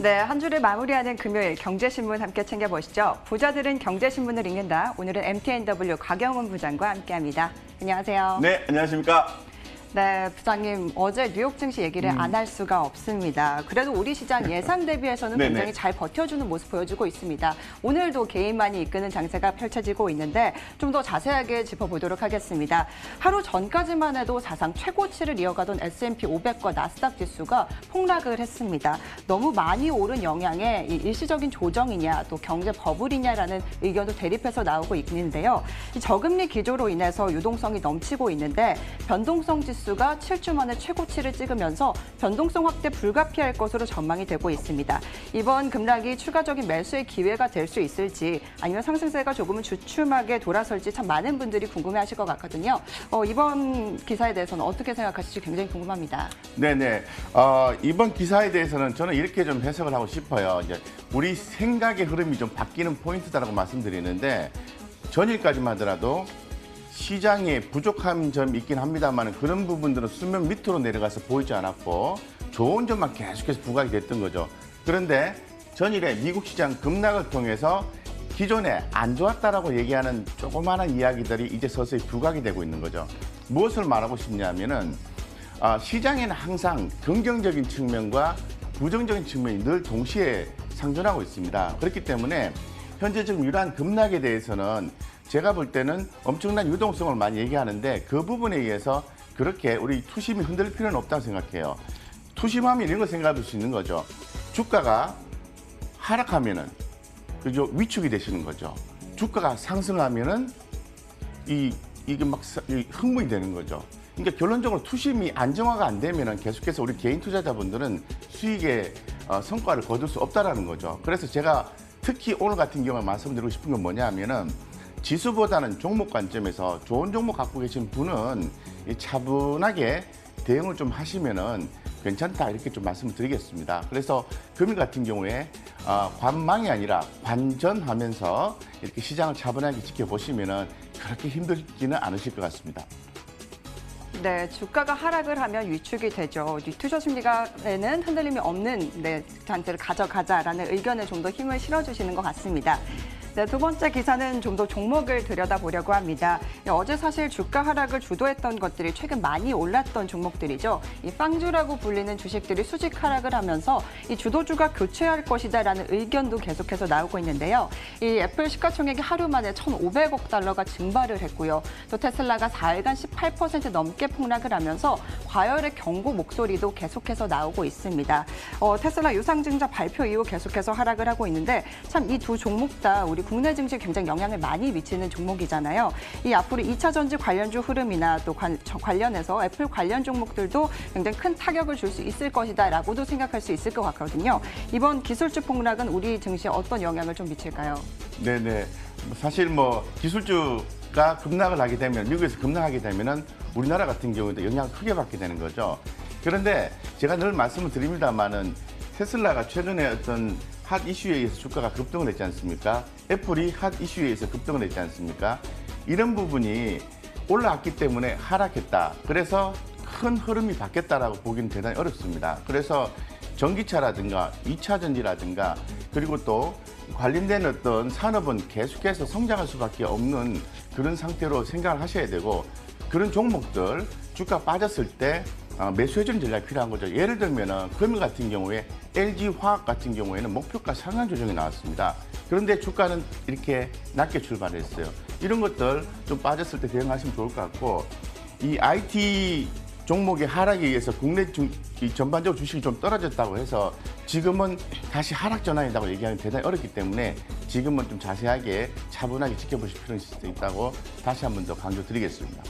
네, 한 주를 마무리하는 금요일 경제신문 함께 챙겨보시죠. 부자들은 경제신문을 읽는다. 오늘은 MTNW 곽영훈 부장과 함께합니다. 안녕하세요. 네, 안녕하십니까. 네, 부장님, 어제 뉴욕 증시 얘기를 안 할 수가 없습니다. 그래도 우리 시장 예상 대비해서는 굉장히 잘 버텨주는 모습 보여주고 있습니다. 오늘도 개인만이 이끄는 장세가 펼쳐지고 있는데 좀 더 자세하게 짚어보도록 하겠습니다. 하루 전까지만 해도 사상 최고치를 이어가던 S&P 500과 나스닥 지수가 폭락을 했습니다. 너무 많이 오른 영향에 일시적인 조정이냐 또 경제 버블이냐라는 의견도 대립해서 나오고 있는데요. 이 저금리 기조로 인해서 유동성이 넘치고 있는데 변동성 지수가 7주 만에 최고치를 찍으면서 변동성 확대 불가피할 것으로 전망이 되고 있습니다. 이번 급락이 추가적인 매수의 기회가 될 수 있을지 아니면 상승세가 조금은 주춤하게 돌아설지 참 많은 분들이 궁금해하실 것 같거든요. 이번 기사에 대해서는 어떻게 생각하실지 굉장히 궁금합니다. 네네. 이번 기사에 대해서는 저는 이렇게 좀 해석을 하고 싶어요. 이제 우리 생각의 흐름이 좀 바뀌는 포인트다라고 말씀드리는데 전일까지만 하더라도 시장에 부족한 점이 있긴 합니다만 그런 부분들은 수면 밑으로 내려가서 보이지 않았고 좋은 점만 계속해서 부각이 됐던 거죠. 그런데 전일에 미국 시장 급락을 통해서 기존에 안 좋았다라고 얘기하는 조그마한 이야기들이 이제 서서히 부각이 되고 있는 거죠. 무엇을 말하고 싶냐면은 시장에는 항상 긍정적인 측면과 부정적인 측면이 늘 동시에 상존하고 있습니다. 그렇기 때문에 현재 지금 이러한 급락에 대해서는 제가 볼 때는 엄청난 유동성을 많이 얘기하는데 그 부분에 의해서 그렇게 우리 투심이 흔들릴 필요는 없다고 생각해요. 투심하면 이런 걸 생각해 볼 수 있는 거죠. 주가가 하락하면은 그죠 위축이 되시는 거죠. 주가가 상승하면은 이게 막 흥분이 되는 거죠. 그러니까 결론적으로 투심이 안정화가 안 되면은 계속해서 우리 개인 투자자분들은 수익의 성과를 거둘 수 없다라는 거죠. 그래서 제가 특히 오늘 같은 경우에 말씀드리고 싶은 건 뭐냐면은 지수보다는 종목 관점에서 좋은 종목 갖고 계신 분은 차분하게 대응을 좀 하시면은 괜찮다 이렇게 좀 말씀을 드리겠습니다. 그래서 금일 같은 경우에 관망이 아니라 관전하면서 이렇게 시장을 차분하게 지켜보시면은 그렇게 힘들지는 않으실 것 같습니다. 네, 주가가 하락을 하면 위축이 되죠. 투자 심리가에는 흔들림이 없는 장세를 가져가자라는 의견에 좀 더 힘을 실어주시는 것 같습니다. 네, 두 번째 기사는 좀 더 종목을 들여다보려고 합니다. 어제 사실 주가 하락을 주도했던 것들이 최근 많이 올랐던 종목들이죠. 이 빵주라고 불리는 주식들이 수직 하락을 하면서 이 주도주가 교체할 것이다라는 의견도 계속해서 나오고 있는데요. 이 애플 시가총액이 하루 만에 1,500억 달러가 증발을 했고요. 또 테슬라가 4일간 18% 넘게 폭락을 하면서 과열의 경고 목소리도 계속해서 나오고 있습니다. 테슬라 유상증자 발표 이후 계속해서 하락을 하고 있는데 참 이 두 종목 다 우리 국내 증시에 굉장히 영향을 많이 미치는 종목이잖아요. 이 앞으로 2차 전지 관련주 흐름이나 또 관련해서 애플 관련 종목들도 굉장히 큰 타격을 줄 수 있을 것이다라고도 생각할 수 있을 것 같거든요. 이번 기술주 폭락은 우리 증시에 어떤 영향을 좀 미칠까요? 네네. 사실 기술주가 급락을 하게 되면 미국에서 급락하게 되면은 우리나라 같은 경우에도 영향을 크게 받게 되는 거죠. 그런데 제가 늘 말씀을 드립니다만은 테슬라가 최근에 어떤 핫 이슈에 의해서 주가가 급등을 했지 않습니까? 애플이 핫 이슈에 의해서 급등을 했지 않습니까? 이런 부분이 올라왔기 때문에 하락했다. 그래서 큰 흐름이 바뀌었다라고 보기는 대단히 어렵습니다. 그래서 전기차라든가 2차 전지라든가 그리고 또 관련된 어떤 산업은 계속해서 성장할 수밖에 없는 그런 상태로 생각을 하셔야 되고 그런 종목들 주가 빠졌을 때 매수해주는 전략이 필요한 거죠. 예를 들면은 금일 같은 경우에 LG화학 같은 경우에는 목표가 상한 조정이 나왔습니다. 그런데 주가는 이렇게 낮게 출발했어요. 이런 것들 좀 빠졌을 때 대응하시면 좋을 것 같고 이 IT 종목의 하락에 의해서 국내 전반적으로 주식이 좀 떨어졌다고 해서 지금은 다시 하락 전환이라고 얘기하면 대단히 어렵기 때문에 지금은 좀 자세하게 차분하게 지켜보실 필요가 있다고 다시 한 번 더 강조드리겠습니다.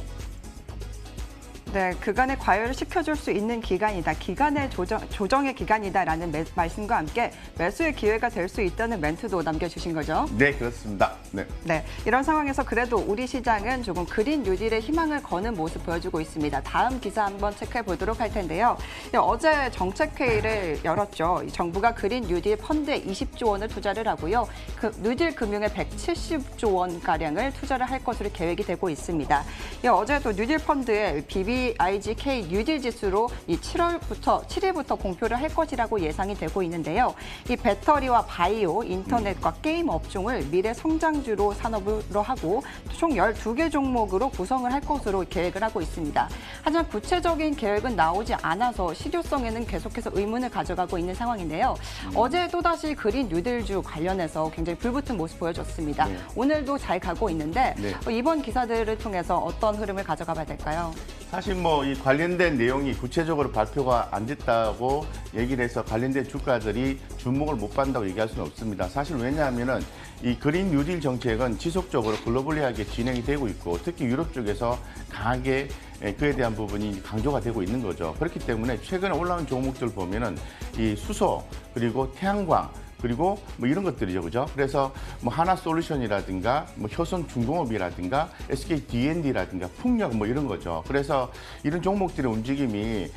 네, 그간의 과열을 시켜줄 수 있는 기간이다. 기간의 조정의 기간이다라는 말씀과 함께 매수의 기회가 될 수 있다는 멘트도 남겨주신 거죠? 네, 그렇습니다. 네, 이런 상황에서 그래도 우리 시장은 조금 그린 뉴딜의 희망을 거는 모습 보여주고 있습니다. 다음 기사 한번 체크해 보도록 할 텐데요. 어제 정책회의를 열었죠. 정부가 그린 뉴딜 펀드에 20조 원을 투자를 하고요. 그 뉴딜 금융에 170조 원가량을 투자를 할 것으로 계획이 되고 있습니다. 어제 또 뉴딜 펀드에 BB IGK 뉴딜 지수로 이 7일부터 공표를 할 것이라고 예상이 되고 있는데요. 이 배터리와 바이오, 인터넷과 게임 업종을 미래 성장주로 산업으로 하고 총 12개 종목으로 구성을 할 것으로 계획을 하고 있습니다. 하지만 구체적인 계획은 나오지 않아서 실효성에는 계속해서 의문을 가져가고 있는 상황인데요. 어제 또다시 그린 뉴딜주 관련해서 굉장히 불붙은 모습 보여줬습니다. 네. 오늘도 잘 가고 있는데 네. 이번 기사들을 통해서 어떤 흐름을 가져가 봐야 될까요? 사실 뭐 이 관련된 내용이 구체적으로 발표가 안 됐다고 얘기를 해서 관련된 주가들이 주목을 못 받는다고 얘기할 수는 없습니다. 사실 왜냐하면은 이 그린 뉴딜 정책은 지속적으로 글로벌리하게 진행이 되고 있고 특히 유럽 쪽에서 강하게 그에 대한 부분이 강조가 되고 있는 거죠. 그렇기 때문에 최근에 올라온 종목들 보면은 이 수소 그리고 태양광 그리고 뭐 이런 것들이죠, 그죠? 그래서 뭐 하나솔루션이라든가 뭐 효성중공업이라든가 SK D&D라든가 풍력 뭐 이런 거죠. 그래서 이런 종목들의 움직임이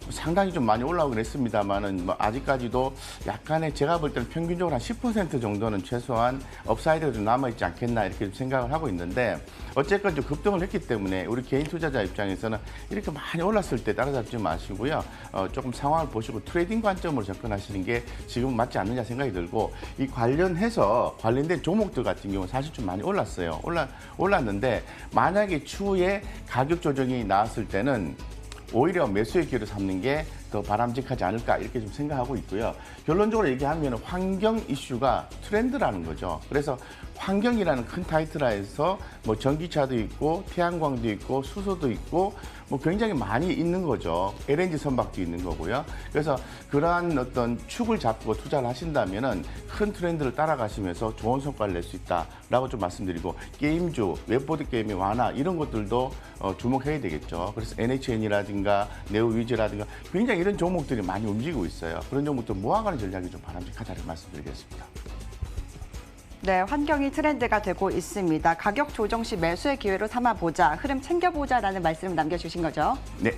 상당히 좀 많이 올라오긴 했습니다만은 뭐 아직까지도 약간의 제가 볼 때는 평균적으로 한 10% 정도는 최소한 업사이드가 좀 남아 있지 않겠나 이렇게 좀 생각을 하고 있는데 어쨌건 좀 급등을 했기 때문에 우리 개인 투자자 입장에서는 이렇게 많이 올랐을 때 따라잡지 마시고요. 조금 상황을 보시고 트레이딩 관점으로 접근하시는 게 지금은 맞지 않느냐 생각이 들고 이 관련된 종목들 같은 경우는 사실 좀 많이 올랐어요. 올랐는데 만약에 추후에 가격 조정이 나왔을 때는 오히려 매수의 기회를 삼는 게 더 바람직하지 않을까 이렇게 좀 생각하고 있고요. 결론적으로 얘기하면 환경 이슈가 트렌드라는 거죠. 그래서 환경이라는 큰 타이틀 하에서 뭐 전기차도 있고 태양광도 있고 수소도 있고 뭐 굉장히 많이 있는 거죠. LNG 선박도 있는 거고요. 그래서 그러한 어떤 축을 잡고 투자를 하신다면은 큰 트렌드를 따라가시면서 좋은 성과를 낼 수 있다라고 좀 말씀드리고 게임주, 웹보드 게임의 완화 이런 것들도 주목해야 되겠죠. 그래서 NHN이라든가 네오위즈라든가 굉장히 이런 종목들이 많이 움직이고 있어요. 그런 종목들 모아가는 전략이 좀 바람직하다는 말씀드리겠습니다. 네, 환경이 트렌드가 되고 있습니다. 가격 조정 시 매수의 기회로 삼아보자, 흐름 챙겨보자라는 말씀을 남겨주신 거죠. 네.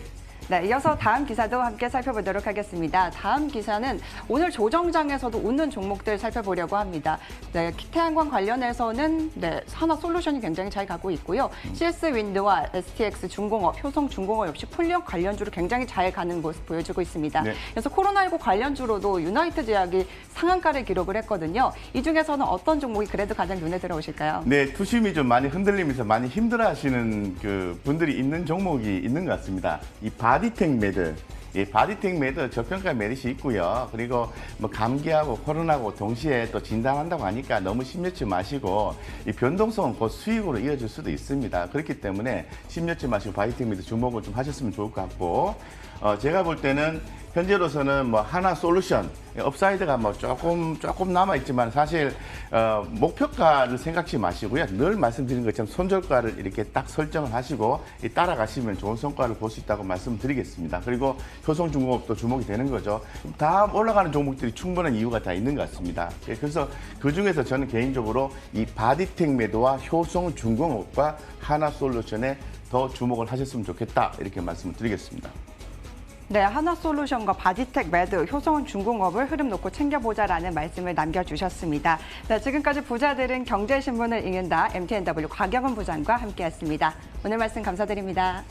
네, 이어서 다음 기사도 함께 살펴보도록 하겠습니다. 다음 기사는 오늘 조정장에서도 웃는 종목들 살펴보려고 합니다. 네, 태양광 관련해서는 하나솔루션이 굉장히 잘 가고 있고요. CS 윈드와 STX 중공업, 효성 중공업 역시 풍력 관련주로 굉장히 잘 가는 모습 보여주고 있습니다. 네. 그래서 코로나19 관련주로도 유나이트 제약이 상한가를 기록을 했거든요. 이 중에서는 어떤 종목이 그래도 가장 눈에 들어오실까요? 네, 투심이 좀 많이 흔들리면서 많이 힘들어하시는 그 분들이 있는 종목이 있는 것 같습니다. 이 바디텍 매드, 바디텍 매드 저평가 메리트 있고요. 그리고 뭐 감기하고 코로나하고 동시에 또 진단한다고 하니까 너무 심려치 마시고 이 변동성은 곧 수익으로 이어질 수도 있습니다. 그렇기 때문에 심려치 마시고 바디텍 매드 주목을 좀 하셨으면 좋을 것 같고 제가 볼 때는 현재로서는 뭐 하나솔루션 업사이드가 뭐 조금 남아 있지만 사실 목표가를 생각지 마시고요. 늘 말씀드린 것처럼 손절가를 이렇게 딱 설정을 하시고 따라가시면 좋은 성과를 볼 수 있다고 말씀드리겠습니다. 그리고 효성중공업도 주목이 되는 거죠. 다음 올라가는 종목들이 충분한 이유가 다 있는 것 같습니다. 그래서 그 중에서 저는 개인적으로 이 바디텍 매드와 효성중공업과 하나솔루션에 더 주목을 하셨으면 좋겠다 이렇게 말씀을 드리겠습니다. 네, 하나솔루션과 바디텍 매드, 효성은 중공업을 흐름 놓고 챙겨보자라는 말씀을 남겨주셨습니다. 네, 지금까지 부자들은 경제신문을 읽는다 MTNW 곽영은 부장과 함께했습니다. 오늘 말씀 감사드립니다.